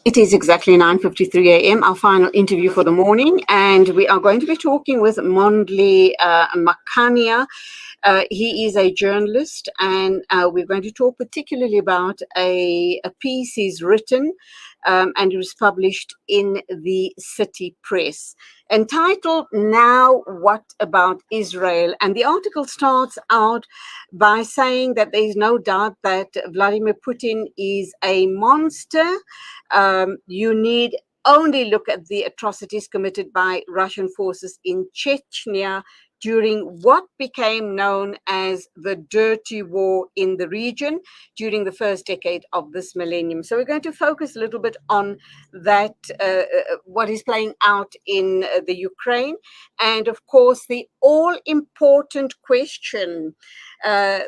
It is exactly 9:53 a.m., our final interview for the morning, and we are going to be talking with Mondli Makhanya. He is a journalist, and we're going to talk particularly about a piece he's written, and it was published in the City Press, entitled "Now What About Israel?" And the article starts out by saying that there is no doubt that Vladimir Putin is a monster. You need only look at the atrocities committed by Russian forces in Chechnya during what became known as the dirty war in the region during the first decade of this millennium. So we're going to focus a little bit on that, what is playing out in the Ukraine, and of course the all-important question,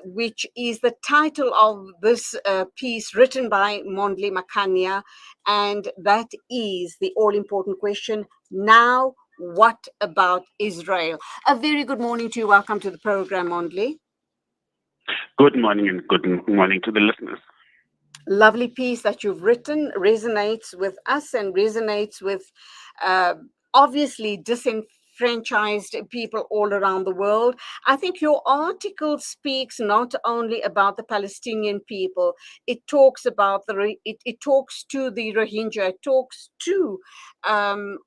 which is the title of this piece written by Mondli Makhanya, and that is the all-important question: now what about Israel? A very good morning to you. Welcome to the program, Mondli. Good morning, and good morning to the listeners. Lovely piece that you've written, resonates with us and resonates with obviously disenfranchised people all around the world. I think your article speaks not only about the Palestinian people, it talks about it talks to the Rohingya, it talks to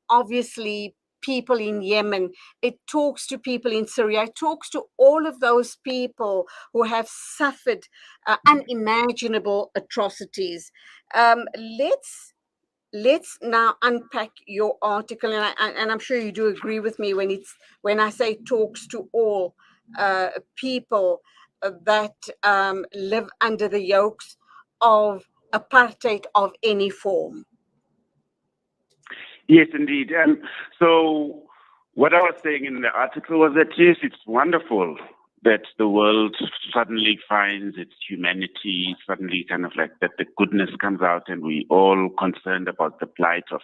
obviously people in Yemen, it talks to people in Syria, it talks to all of those people who have suffered unimaginable atrocities. Let's now unpack your article, and I'm sure you do agree with me when I say talks to all people that live under the yokes of apartheid of any form. Yes, indeed. So what I was saying in the article was that, yes, it's wonderful that the world suddenly finds its humanity, suddenly kind of like that the goodness comes out, and we all concerned about the plight of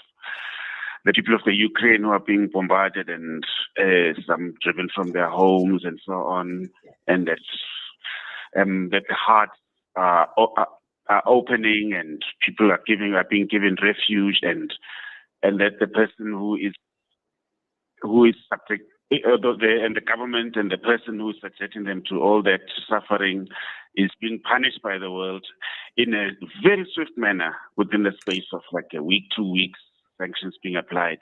the people of the Ukraine who are being bombarded and some driven from their homes and so on, and that the hearts are opening and people are being given refuge, and that the person who is subject, and the government and the person who is subjecting them to all that suffering is being punished by the world in a very swift manner within the space of like a week, 2 weeks, sanctions being applied.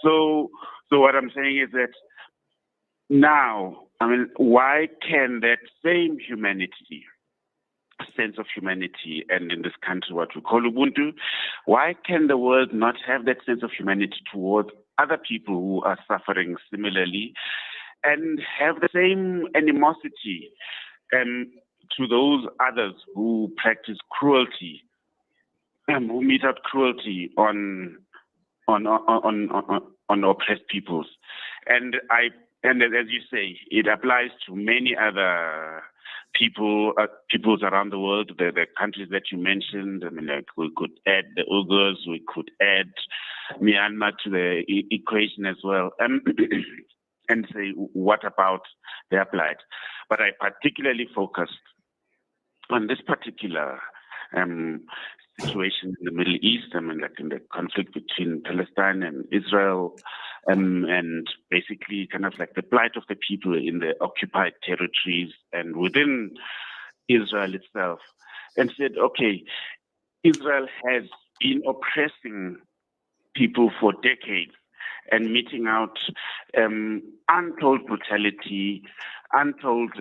So what I'm saying is that now, why can that same humanity, sense of humanity, and in this country what we call Ubuntu, why can the world not have that sense of humanity towards other people who are suffering similarly, and have the same animosity to those others who practice cruelty, who mete out cruelty on oppressed peoples? And as you say, it applies to many other peoples around the world, the countries that you mentioned. Like we could add the Uyghurs, we could add Myanmar to the equation as well, and say, what about their plight? But I particularly focused on this particular situation in the Middle East, like in the conflict between Palestine and Israel, and basically kind of like the plight of the people in the occupied territories and within Israel itself, and said, okay, Israel has been oppressing people for decades and meting out untold brutality, untold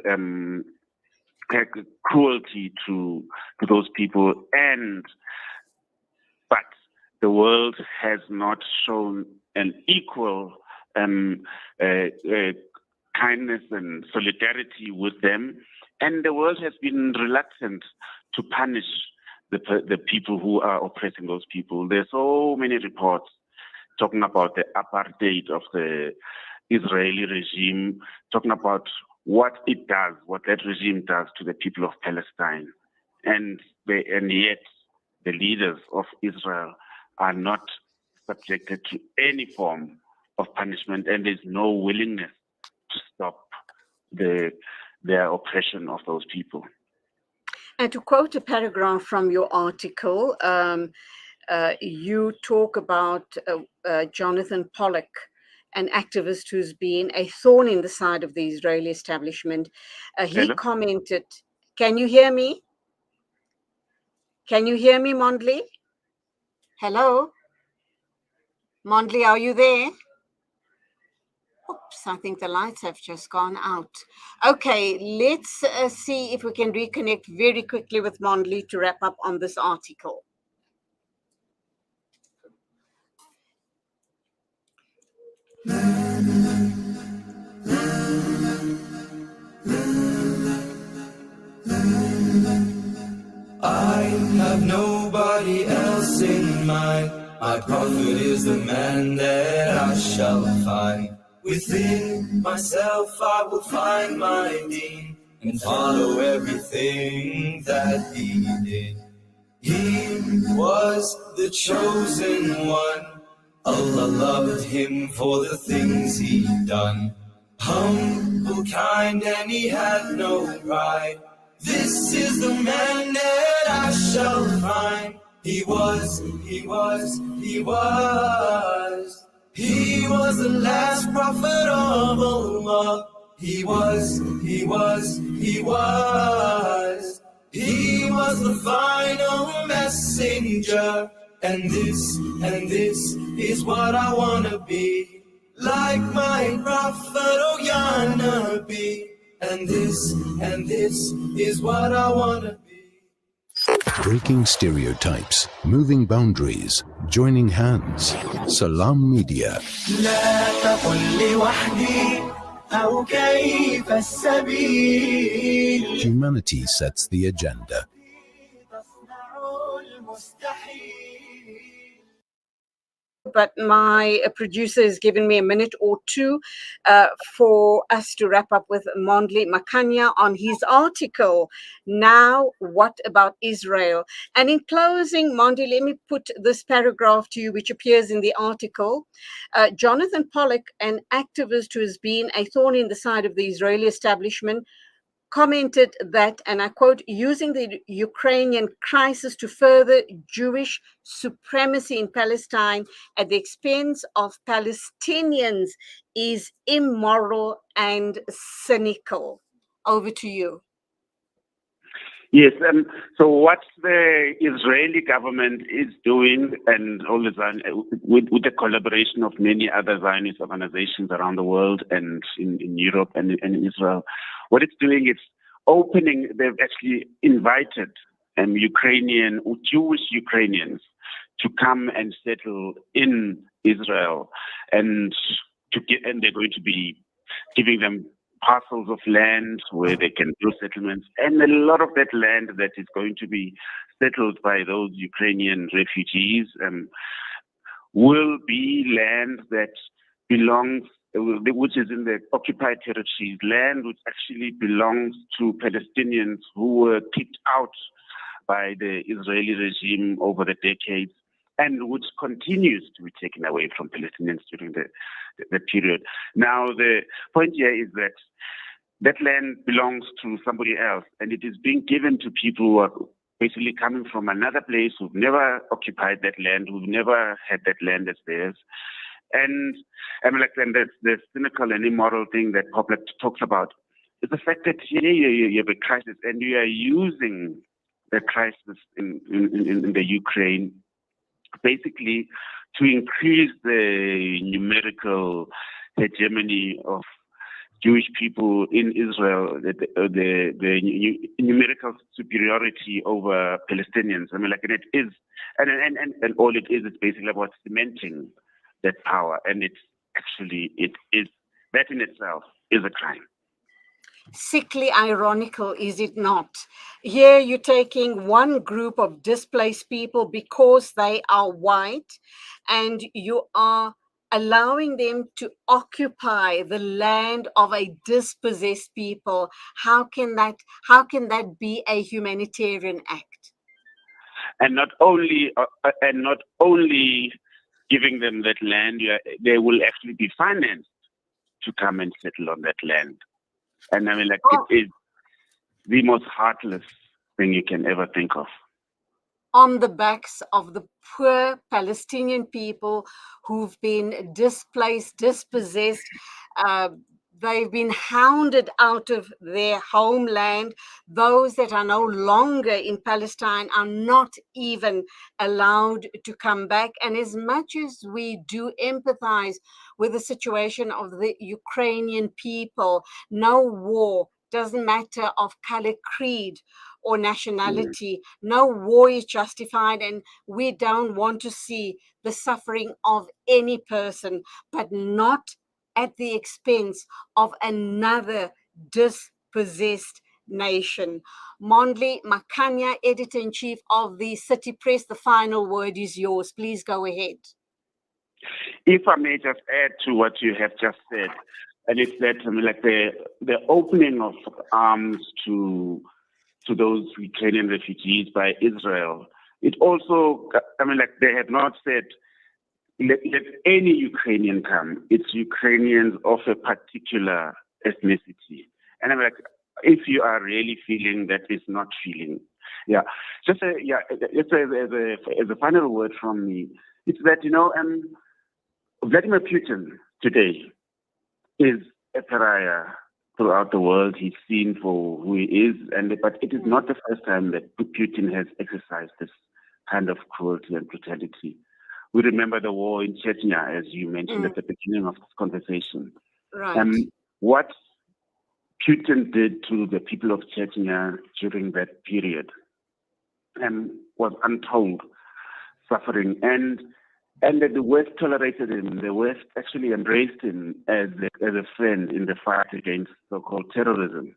cruelty to those people, but the world has not shown an equal kindness and solidarity with them, and the world has been reluctant to punish the people who are oppressing those people. There's so many reports talking about the apartheid of the Israeli regime, talking about what it does, what that regime does to the people of Palestine, and yet the leaders of Israel are not subjected to any form of punishment, and there's no willingness to stop their oppression of those people. And to quote a paragraph from your article, you talk about Jonathan Pollock, an activist who's been a thorn in the side of the Israeli establishment. He Hello? commented, can you hear me? Can you hear me, Mondli? Hello? Mondli, are you there? Oops, I think the lights have just gone out. Okay, let's see if we can reconnect very quickly with Mondli to wrap up on this article. I have nobody else in mind. My prophet is the man that I shall find. Within myself I will find my deen and follow everything that he did. He was the chosen one. Allah loved him for the things he done. Humble, kind, and he had no pride. This is the man that I shall find. He was the last prophet of Allah. He was the final messenger. And this is what I wanna be. Like my prophet, oh ya Nabi. And this is what I wanna be. Breaking stereotypes, moving boundaries, joining hands. Salam Media. لا تقل لوحدي أو كيف السبيل. Humanity sets the agenda. تصنع المستحيل. But my producer has given me a minute or two for us to wrap up with Mondli Makhanya on his article, Now What About Israel? And in closing, Mondli, let me put this paragraph to you, which appears in the article. Jonathan Pollock, an activist who has been a thorn in the side of the Israeli establishment, commented that, and I quote, using the Ukrainian crisis to further Jewish supremacy in Palestine at the expense of Palestinians is immoral and cynical. Over to you. Yes, so what the Israeli government is doing, and all the with the collaboration of many other Zionist organizations around the world and in Europe and in Israel, what it's doing is opening. They've actually invited Ukrainian or Jewish Ukrainians to come and settle in Israel, and they're going to be giving them parcels of land where they can build settlements, and a lot of that land that is going to be settled by those Ukrainian refugees will be land that belongs, which is in the occupied territories, land which actually belongs to Palestinians who were kicked out by the Israeli regime over the decades, and which continues to be taken away from Palestinians during the period. Now, the point here is that that land belongs to somebody else, and it is being given to people who are basically coming from another place, who've never occupied that land, who've never had that land as theirs. And the cynical and immoral thing that Poplar talks about is the fact that here you have a crisis, and you are using the crisis in the Ukraine basically to increase the numerical hegemony of Jewish people in Israel, the numerical superiority over Palestinians. And it is, and all it is basically about cementing that power. And it is, that in itself is a crime. Sickly ironical, is it not? Here you're taking one group of displaced people because they are white, and you are allowing them to occupy the land of a dispossessed people. How can that be a humanitarian act? And not only giving them that land, they will actually be financed to come and settle on that land. And it is the most heartless thing you can ever think of. on the backs of the poor Palestinian people who've been displaced, dispossessed. Uh, they've been hounded out of their homeland. Those that are no longer in Palestine are not even allowed to come back. And as much as we do empathize with the situation of the Ukrainian people, no war, doesn't matter of color, creed, or nationality. No war is justified, and we don't want to see the suffering of any person, but not at the expense of another dispossessed nation. Mondli Makhanya, editor-in-chief of the City Press, the final word is yours. Please go ahead. If I may just add to what you have just said, and it's that like the opening of arms to those Ukrainian refugees by Israel, it also, like they have not said, let any Ukrainian come. It's Ukrainians of a particular ethnicity. And I'm like, if you are really feeling that is not feeling. Yeah. Just as a final word from me, it's that, Vladimir Putin today is a pariah throughout the world. He's seen for who he is, but it is not the first time that Putin has exercised this kind of cruelty and brutality. We remember the war in Chechnya, as you mentioned at the beginning of this conversation. Right. What Putin did to the people of Chechnya during that period was untold suffering, and that the West tolerated him. The West actually embraced him as a friend in the fight against so-called terrorism.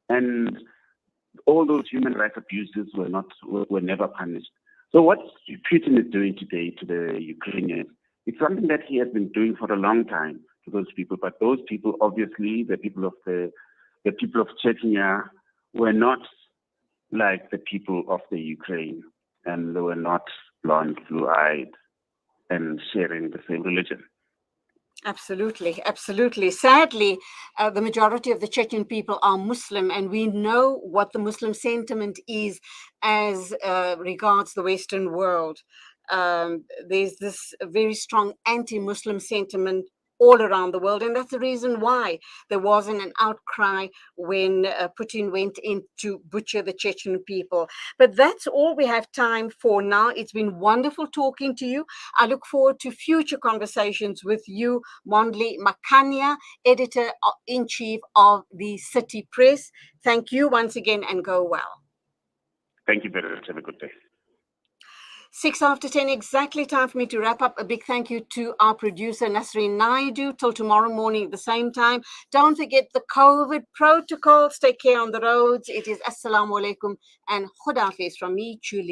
And all those human rights abuses were never punished. So what Putin is doing today to the Ukrainians, it's something that he has been doing for a long time to those people. But those people, obviously, the people of Chechnya, were not like the people of the Ukraine, and they were not blonde, blue-eyed, and sharing the same religion. Absolutely, absolutely. Sadly, the majority of the Chechen people are Muslim, and we know what the Muslim sentiment is as regards the Western world. There's this very strong anti-Muslim sentiment all around the world, and that's the reason why there wasn't an outcry when Putin went in to butcher the Chechen people. But that's all we have time for now. It's been wonderful talking to you. I look forward to future conversations with you, Mondli Makhanya, editor-in-chief of the City Press. Thank you once again, and go well. Thank you very much. Have a good day. 10:06, exactly time for me to wrap up. A big thank you to our producer, Nasreen Naidu. Till tomorrow morning at the same time. Don't forget the COVID protocols. Take care on the roads. It is Assalamu alaikum and Khudafiz from me, Julie.